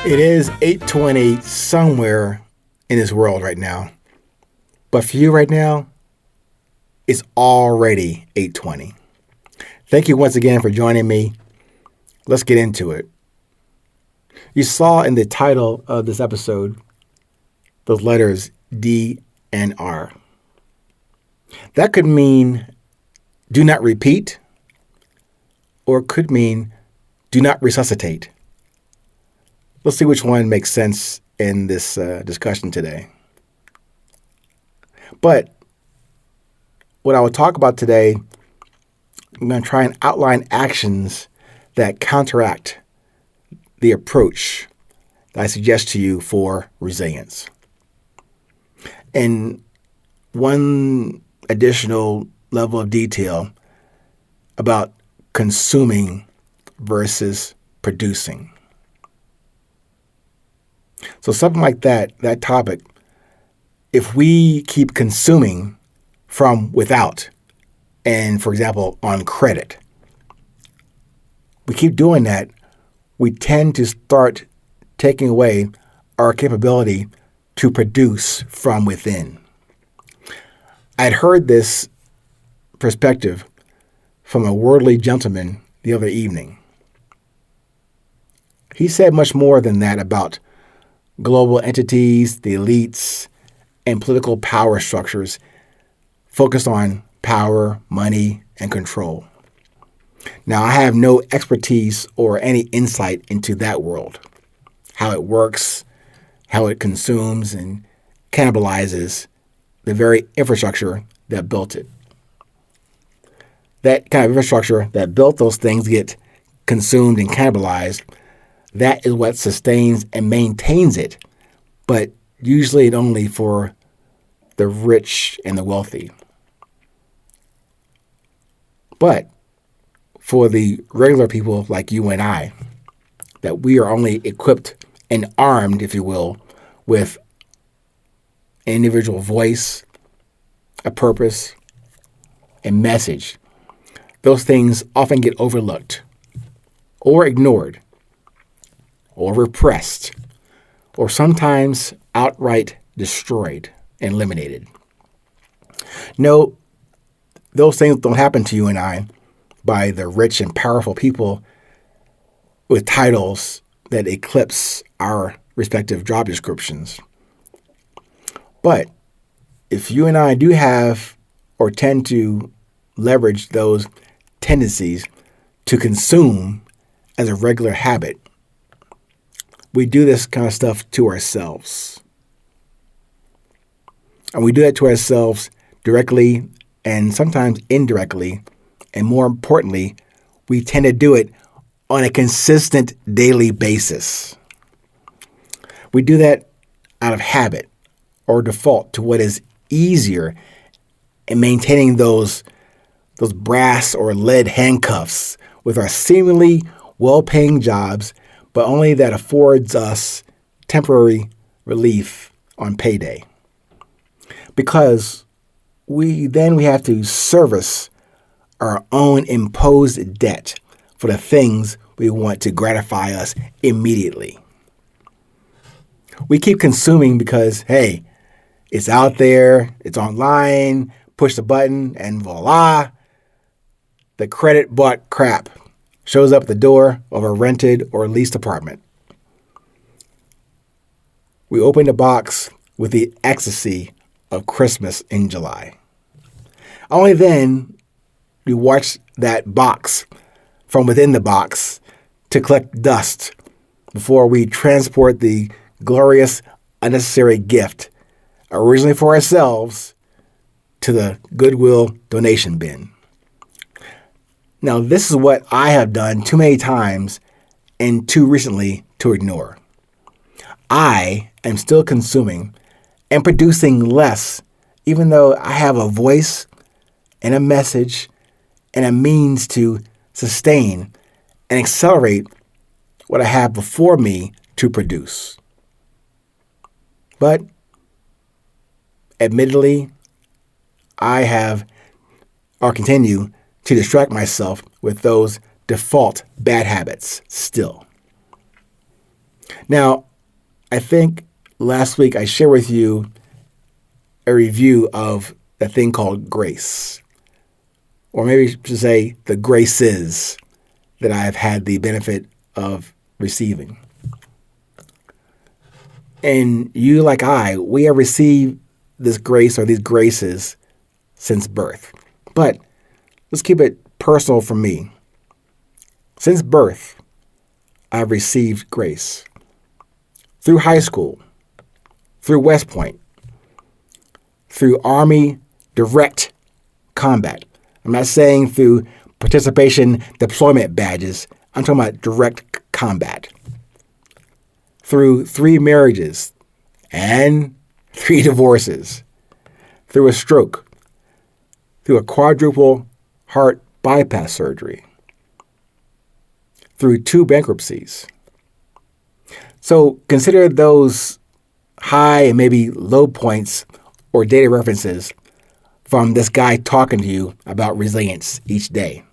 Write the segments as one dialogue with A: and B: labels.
A: It is 8:20 somewhere in this world right now. But for you right now, it's already 8:20. Thank you once again for joining me. Let's get into it. You saw in the title of this episode those letters D and R. That could mean do not repeat, or it could mean do not resuscitate. Let's see which one makes sense in this discussion today. But what I will talk about today, I'm going to try and outline actions that counteract the approach that I suggest to you for resilience. And one additional level of detail about consuming versus producing. So something like that topic, if we keep consuming from without, and for example, on credit, we keep doing that, we tend to start taking away our capability to produce from within. I'd heard this perspective from a worldly gentleman the other evening. He said much more than that about global entities, the elites, and political power structures focused on power, money, and control. Now, I have no expertise or any insight into that world, how it works, how it consumes and cannibalizes the very infrastructure that built it. That kind of infrastructure that built those things get consumed and cannibalized. That is what sustains and maintains it, but usually it only for the rich and the wealthy. But for the regular people like you and I, that we are only equipped and armed, if you will, with an individual voice, a purpose, and message. Those things often get overlooked or ignored or repressed, or sometimes outright destroyed and eliminated. No, those things don't happen to you and I by the rich and powerful people with titles that eclipse our respective job descriptions. But if you and I do have or tend to leverage those tendencies to consume as a regular habit, we do this kind of stuff to ourselves. And we do that to ourselves directly and sometimes indirectly. And more importantly, we tend to do it on a consistent daily basis. We do that out of habit or default to what is easier in maintaining those brass or lead handcuffs with our seemingly well-paying jobs, but only that affords us temporary relief on payday. Because we have to service our own imposed debt for the things we want to gratify us immediately. We keep consuming because, hey, it's out there, it's online, push the button, and voila, the credit-bought crap shows up at the door of a rented or leased apartment. We open the box with the ecstasy of Christmas in July. Only then we watch that box from within the box to collect dust before we transport the glorious, unnecessary gift, originally for ourselves, to the Goodwill donation bin. Now, this is what I have done too many times and too recently to ignore. I am still consuming and producing less, even though I have a voice and a message and a means to sustain and accelerate what I have before me to produce. But admittedly, I have or continue to distract myself with those default bad habits still. Now, I think last week I shared with you a review of a thing called grace, or maybe to say the graces that I have had the benefit of receiving. And you, like I, we have received this grace or these graces since birth. But let's keep it personal for me. Since birth, I've received grace. Through high school, through West Point, through Army direct combat. I'm not saying through participation deployment badges. I'm talking about direct combat. Through 3 marriages and 3 divorces. Through a stroke. Through a quadruple heart bypass surgery. Through 2 bankruptcies. So consider those high and maybe low points or data references from this guy talking to you about resilience each day.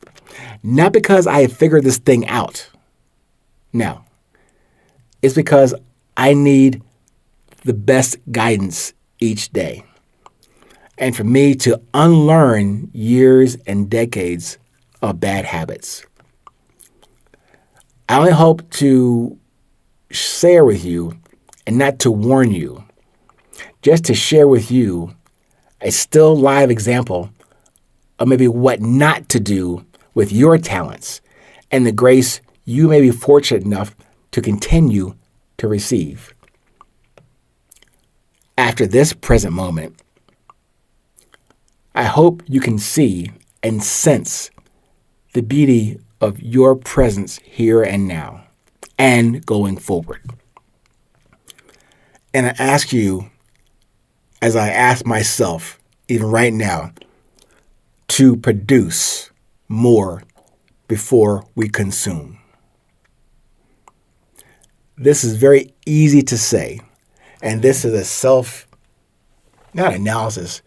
A: Not because I have figured this thing out. No. It's because I need the best guidance each day. And for me to unlearn years and decades of bad habits. I only hope to share with you, and not to warn you, just to share with you a still live example of maybe what not to do with your talents and the grace you may be fortunate enough to continue to receive. After this present moment, I hope you can see and sense the beauty of your presence here and now and going forward. And I ask you, as I ask myself, even right now, to produce more before we consume. This is very easy to say, and this is a not analysis,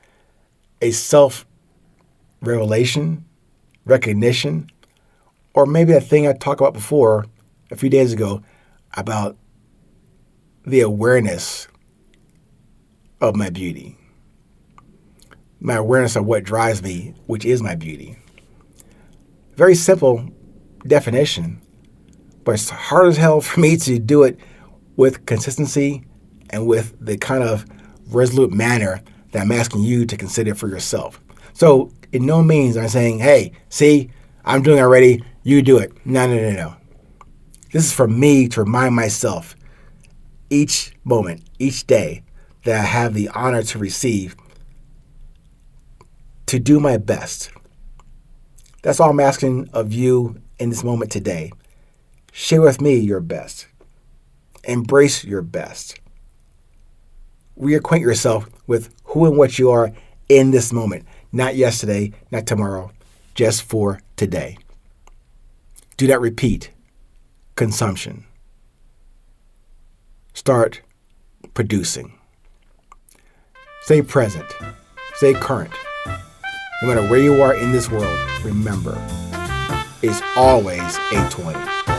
A: a self-revelation, recognition, or maybe a thing I talked about before a few days ago about the awareness of my beauty. My awareness of what drives me, which is my beauty. Very simple definition, but it's hard as hell for me to do it with consistency and with the kind of resolute manner that I'm asking you to consider for yourself. So in no means am I saying, hey, see, I'm doing it already, you do it. No. This is for me to remind myself each moment, each day that I have the honor to receive, to do my best. That's all I'm asking of you in this moment today. Share with me your best. Embrace your best. Reacquaint yourself with who and what you are in this moment. Not yesterday, not tomorrow, just for today. Do not repeat consumption. Start producing. Stay present. Stay current. No matter where you are in this world, remember, it's always 8:20.